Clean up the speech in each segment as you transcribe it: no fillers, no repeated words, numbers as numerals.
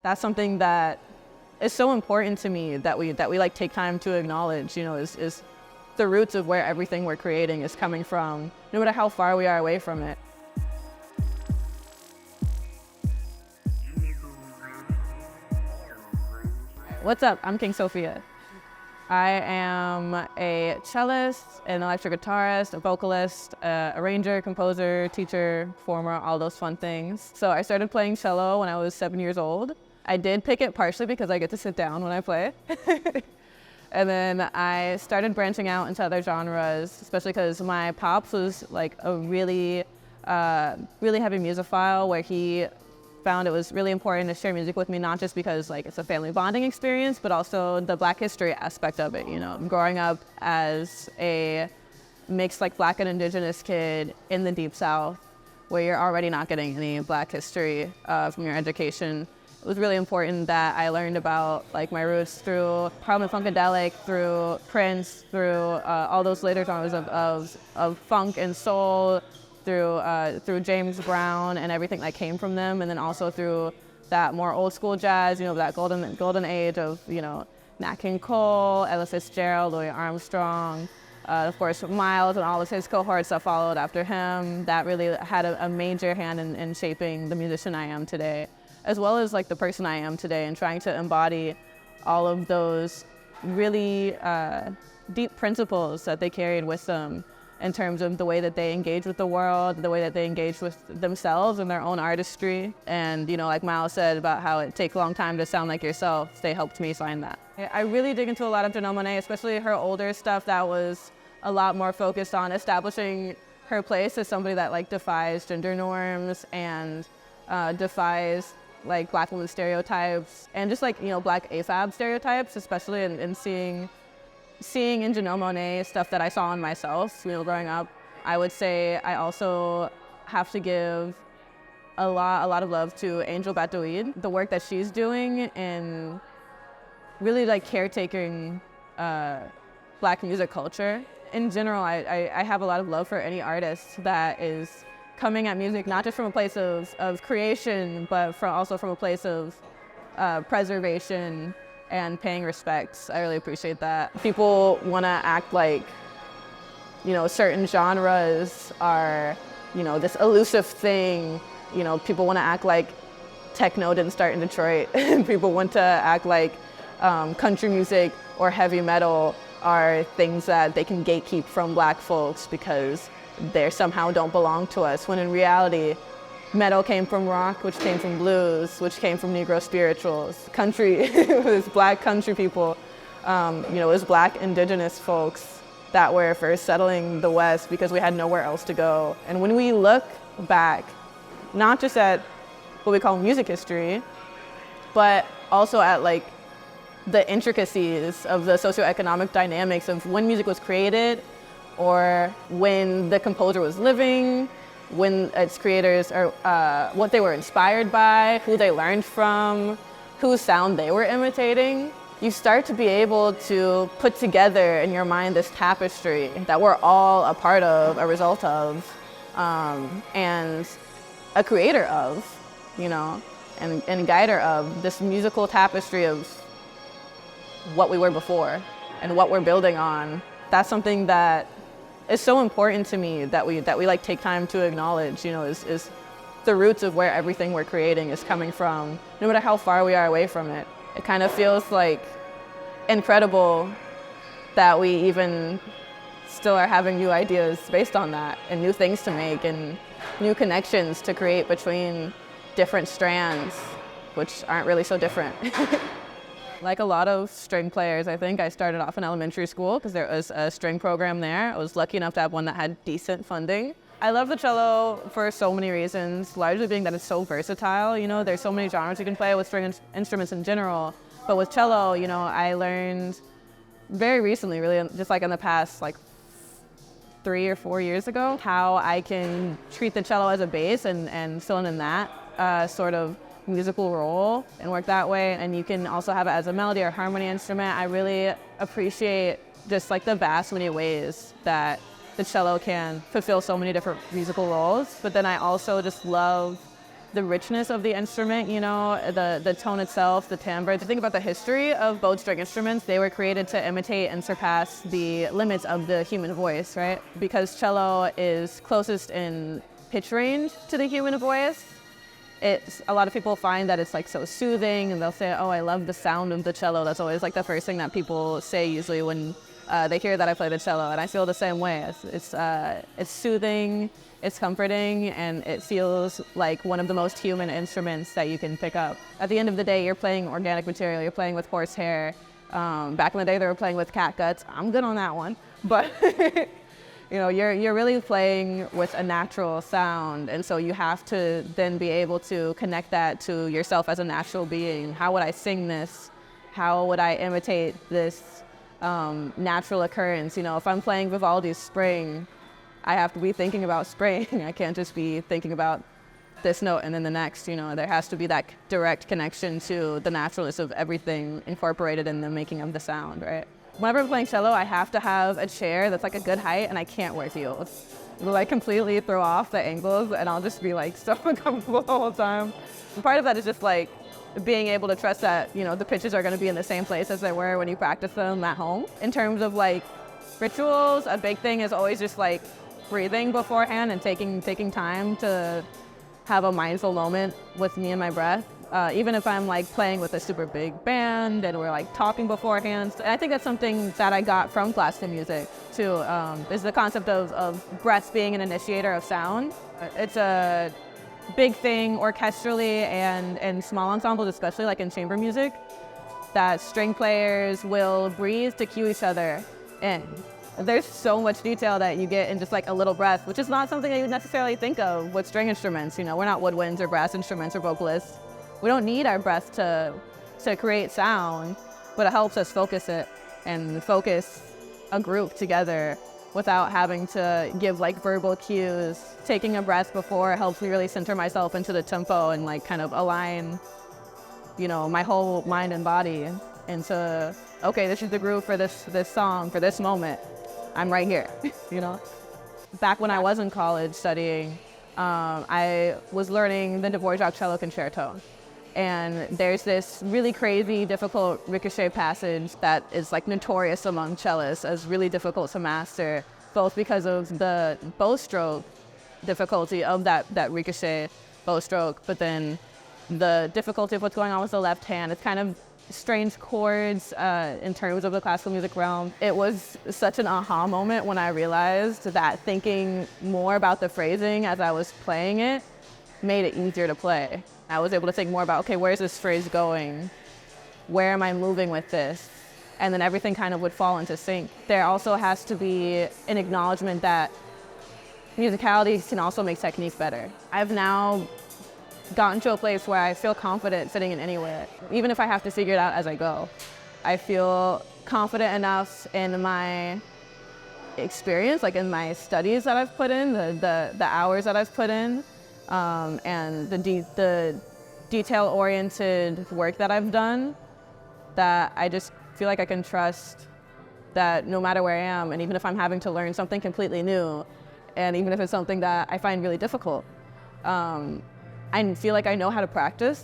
That's something that is so important to me that we like take time to acknowledge, is the roots of where everything we're creating is coming from, no matter how far we are away from it. What's up? I'm King Sophia. I am a cellist, an electric guitarist, a vocalist, arranger, composer, teacher, performer, all those fun things. So I started playing cello when I was 7 years old. I did pick it partially because I get to sit down when I play. And then I started branching out into other genres, especially because my pops was like a really heavy musicophile, where he found it was really important to share music with me, not just because like it's a family bonding experience, but also the Black history aspect of it. Growing up as a mixed like Black and Indigenous kid in the Deep South, where you're already not getting any Black history from your education, it was really important that I learned about like my roots through Harlem Funkadelic, through Prince, through all those later genres of funk and soul, through James Brown and everything that came from them, and then also through that more old school jazz, that golden age of Nat King Cole, Ella Fitzgerald, Louis Armstrong, of course Miles and all of his cohorts that followed after him. That really had a major hand in shaping the musician I am today, as well as like the person I am today, and trying to embody all of those really deep principles that they carried with them in terms of the way that they engage with the world, the way that they engage with themselves and their own artistry. And like Miles said about how it takes a long time to sound like yourself, they helped me find that. I really dig into a lot of Janelle Monáe, especially her older stuff that was a lot more focused on establishing her place as somebody that like defies gender norms and defies like Black women stereotypes, and just like Black AFAB stereotypes, especially in seeing in Janelle Monáe stuff that I saw in myself growing up. I would say I also have to give a lot of love to Angel Batoid, the work that she's doing in really like caretaking Black music culture. In general, I have a lot of love for any artist that is coming at music not just from a place of creation, but also from a place of preservation and paying respects. I really appreciate that. People want to act like, certain genres are, this elusive thing. People want to act like techno didn't start in Detroit. People want to act like country music or heavy metal are things that they can gatekeep from Black folks because they somehow don't belong to us, when in reality, metal came from rock, which came from blues, which came from Negro spirituals. Country was Black country people. It was Black Indigenous folks that were first settling the West because we had nowhere else to go. And when we look back, not just at what we call music history, but also at like the intricacies of the socioeconomic dynamics of when music was created, or when the composer was living, when its creators are, what they were inspired by, who they learned from, whose sound they were imitating, you start to be able to put together in your mind this tapestry that we're all a part of, a result of, and a creator of, and guider of this musical tapestry of what we were before and what we're building on. That's something that is so important to me that we like take time to acknowledge, is the roots of where everything we're creating is coming from, no matter how far we are away from it. It kind of feels like incredible that we even still are having new ideas based on that, and new things to make, and new connections to create between different strands, which aren't really so different. Like a lot of string players, I think I started off in elementary school because there was a string program there. I was lucky enough to have one that had decent funding. I love the cello for so many reasons, largely being that it's so versatile. There's so many genres you can play with string instruments in general, but with cello, I learned very recently, really just like in the past like 3 or 4 years ago, how I can treat the cello as a bass and fill in that sort of musical role and work that way. And you can also have it as a melody or harmony instrument. I really appreciate just like the vast many ways that the cello can fulfill so many different musical roles. But then I also just love the richness of the instrument, you know, the tone itself, the timbre. To think about the history of bowed string instruments, they were created to imitate and surpass the limits of the human voice, right? Because cello is closest in pitch range to the human voice. A lot of people find that it's like so soothing, and they'll say, oh, I love the sound of the cello. That's always like the first thing that people say usually when they hear that I play the cello, and I feel the same way. It's soothing, it's comforting, and it feels like one of the most human instruments that you can pick up. At the end of the day, you're playing organic material, you're playing with horsehair. Back in the day, they were playing with cat guts. I'm good on that one, but you know, you're really playing with a natural sound, and so you have to then be able to connect that to yourself as a natural being. How would I sing this? How would I imitate this natural occurrence? You know, if I'm playing Vivaldi's Spring, I have to be thinking about spring. I can't just be thinking about this note and then the next, you know. There has to be that direct connection to the naturalness of everything incorporated in the making of the sound, right? Whenever I'm playing cello, I have to have a chair that's like a good height, and I can't wear heels. It'll like completely throw off the angles, and I'll just be like so uncomfortable the whole time. And part of that is just like being able to trust that, you know, the pitches are going to be in the same place as they were when you practice them at home. In terms of like rituals, a big thing is always just like breathing beforehand and taking time to have a mindful moment with me and my breath. Even if I'm like playing with a super big band and we're like talking beforehand. And I think that's something that I got from classical music too, is the concept of breath being an initiator of sound. It's a big thing orchestrally and in small ensembles, especially like in chamber music, that string players will breathe to cue each other in. There's so much detail that you get in just like a little breath, which is not something that you would necessarily think of with string instruments. You know, we're not woodwinds or brass instruments or vocalists. We don't need our breath to create sound, but it helps us focus it and focus a group together without having to give like verbal cues. Taking a breath before helps me really center myself into the tempo and like kind of align, you know, my whole mind and body into, okay, this is the groove for this song, for this moment. I'm right here, you know? Back when I was in college studying, I was learning the Dvorak cello concerto. And there's this really crazy, difficult ricochet passage that is like notorious among cellists as really difficult to master, both because of the bow stroke difficulty of that ricochet bow stroke, but then the difficulty of what's going on with the left hand. It's kind of strange chords in terms of the classical music realm. It was such an aha moment when I realized that thinking more about the phrasing as I was playing it made it easier to play. I was able to think more about, okay, where's this phrase going? Where am I moving with this? And then everything kind of would fall into sync. There also has to be an acknowledgement that musicality can also make technique better. I've now gotten to a place where I feel confident sitting in anywhere, even if I have to figure it out as I go. I feel confident enough in my experience, like in my studies that I've put in, the hours that I've put in, and the detail-oriented work that I've done, that I just feel like I can trust that no matter where I am, and even if I'm having to learn something completely new, and even if it's something that I find really difficult, I feel like I know how to practice,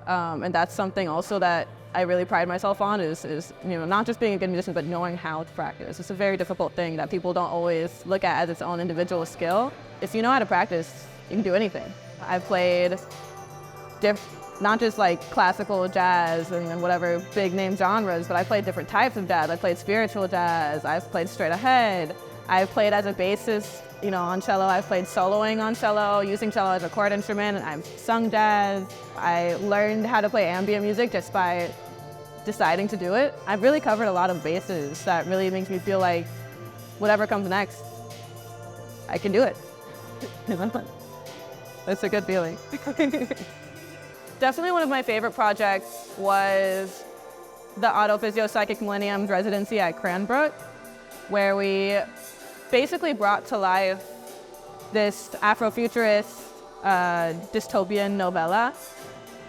and that's something also that I really pride myself on is you know, not just being a good musician, but knowing how to practice. It's a very difficult thing that people don't always look at as its own individual skill. If you know how to practice, you can do anything. I've played not just like classical jazz and whatever big name genres, but I played different types of jazz. I played spiritual jazz, I've played straight ahead. I've played as a bassist, you know, on cello. I've played soloing on cello, using cello as a chord instrument, and I've sung jazz. I learned how to play ambient music just by deciding to do it. I've really covered a lot of bases that really makes me feel like whatever comes next, I can do it. It's a good feeling. Definitely one of my favorite projects was the Autophysiopsychic Millennium residency at Cranbrook, where we basically brought to life this Afrofuturist dystopian novella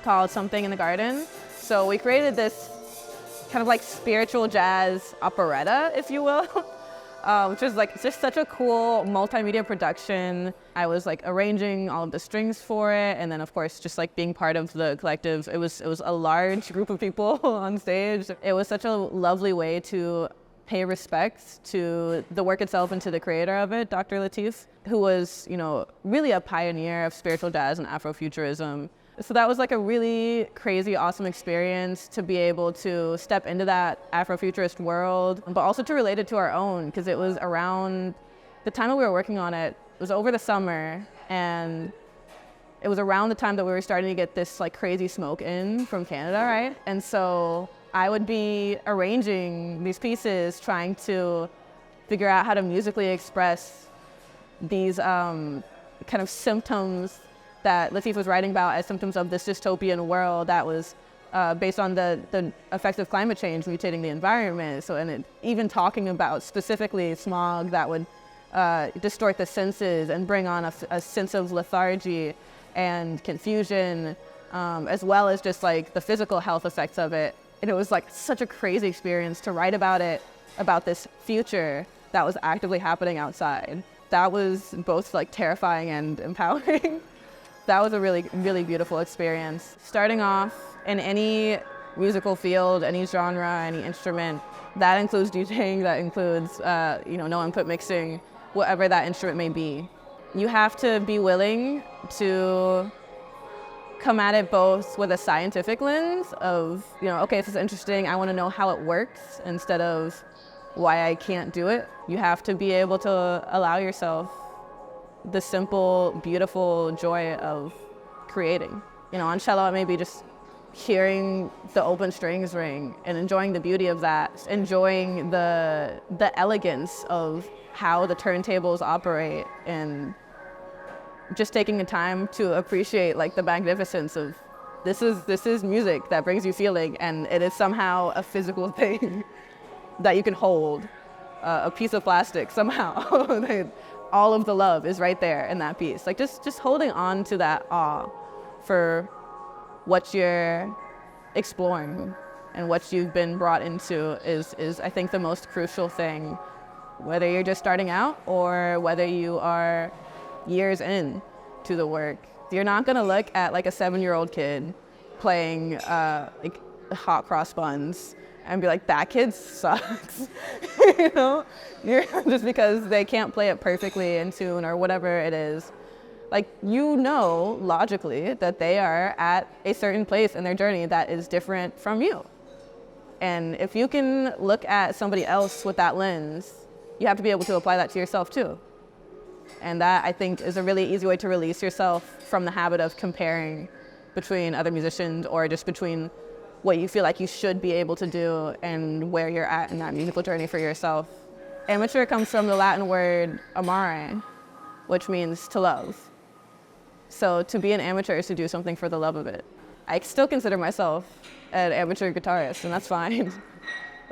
called Something in the Garden. So we created this kind of like spiritual jazz operetta, if you will, which was like just such a cool multimedia production. I was like arranging all of the strings for it, and then of course just like being part of the collective. It was a large group of people on stage. It was such a lovely way to pay respects to the work itself and to the creator of it, Dr. Lateef, who was, you know, really a pioneer of spiritual jazz and Afrofuturism. So that was like a really crazy, awesome experience to be able to step into that Afrofuturist world, but also to relate it to our own, because it was around the time that we were working on it. It was over the summer, and it was around the time that we were starting to get this like crazy smoke in from Canada, right? And so I would be arranging these pieces, trying to figure out how to musically express these kind of symptoms that Lateef was writing about as symptoms of this dystopian world that was based on the effects of climate change mutating the environment. So, and even talking about specifically smog that would distort the senses and bring on a sense of lethargy and confusion, as well as just like the physical health effects of it. And it was like such a crazy experience to write about it, about this future that was actively happening outside. That was both like terrifying and empowering. That was a really, really beautiful experience. Starting off in any musical field, any genre, any instrument, that includes DJing, that includes you know, no input mixing, whatever that instrument may be. You have to be willing to come at it both with a scientific lens of, you know, okay, this is interesting, I want to know how it works, instead of why I can't do it. You have to be able to allow yourself the simple, beautiful joy of creating. You know, on cello, it may be just hearing the open strings ring and enjoying the beauty of that, enjoying the elegance of how the turntables operate, and just taking the time to appreciate like the magnificence of this is music that brings you feeling, and it is somehow a physical thing that you can hold, a piece of plastic somehow. All of the love is right there in that piece. Like just holding on to that awe for what you're exploring and what you've been brought into is I think the most crucial thing, whether you're just starting out or whether you are years in to the work. You're not gonna look at like a 7-year-old kid playing like hot cross buns and be like, that kid sucks. You know, just because they can't play it perfectly in tune or whatever it is. Like, you know logically that they are at a certain place in their journey that is different from you. And if you can look at somebody else with that lens, you have to be able to apply that to yourself too. And that, I think, is a really easy way to release yourself from the habit of comparing between other musicians, or just between what you feel like you should be able to do and where you're at in that musical journey for yourself. Amateur comes from the Latin word amare, which means to love. So to be an amateur is to do something for the love of it. I still consider myself an amateur guitarist, and that's fine,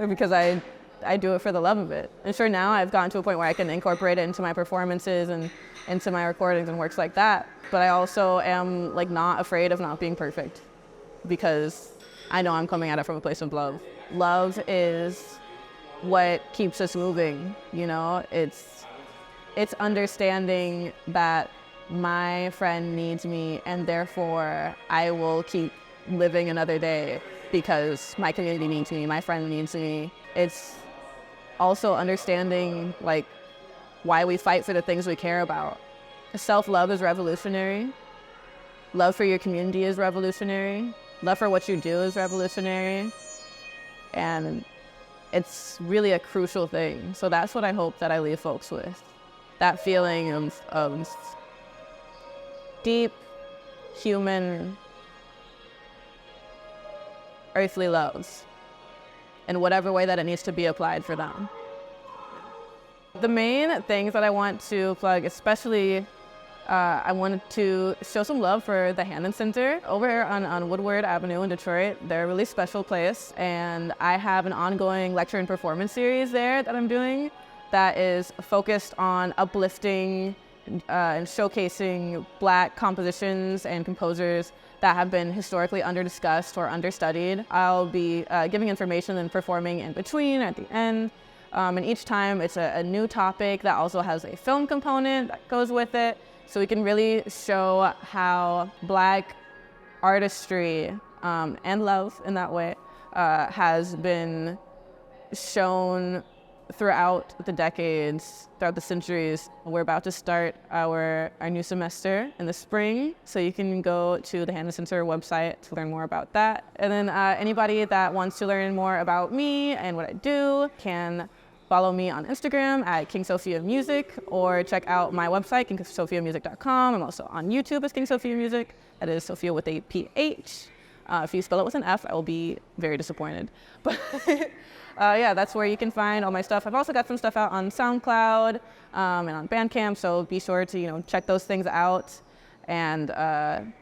because I do it for the love of it. And sure, now I've gotten to a point where I can incorporate it into my performances and into my recordings and works like that. But I also am like not afraid of not being perfect, because I know I'm coming at it from a place of love. Love is what keeps us moving, you know? It's understanding that my friend needs me, and therefore I will keep living another day because my community needs me, my friend needs me. It's also understanding like why we fight for the things we care about. Self-love is revolutionary. Love for your community is revolutionary. Love for what you do is revolutionary. And it's really a crucial thing. So that's what I hope that I leave folks with. That feeling of deep, human, earthly love, in whatever way that it needs to be applied for them. The main things that I want to plug, especially I wanted to show some love for the Hannon Center over on Woodward Avenue in Detroit. They're a really special place, and I have an ongoing lecture and performance series there that I'm doing that is focused on uplifting and showcasing Black compositions and composers that have been historically underdiscussed or understudied. I'll be giving information and performing in between, at the end. And each time it's a new topic that also has a film component that goes with it. So we can really show how Black artistry and love in that way has been shown throughout the decades, throughout the centuries. We're about to start our new semester in the spring, so you can go to the Hannah Center website to learn more about that. And then anybody that wants to learn more about me and what I do can follow me on Instagram at King Sophia Music, or check out my website, kingsophiamusic.com. I'm also on YouTube as King Sophia Music. That is Sophia with a PH. If you spell it with an F, I will be very disappointed. But yeah, that's where you can find all my stuff. I've also got some stuff out on SoundCloud and on Bandcamp, so be sure to check those things out and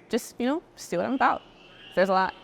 just see what I'm about. There's a lot.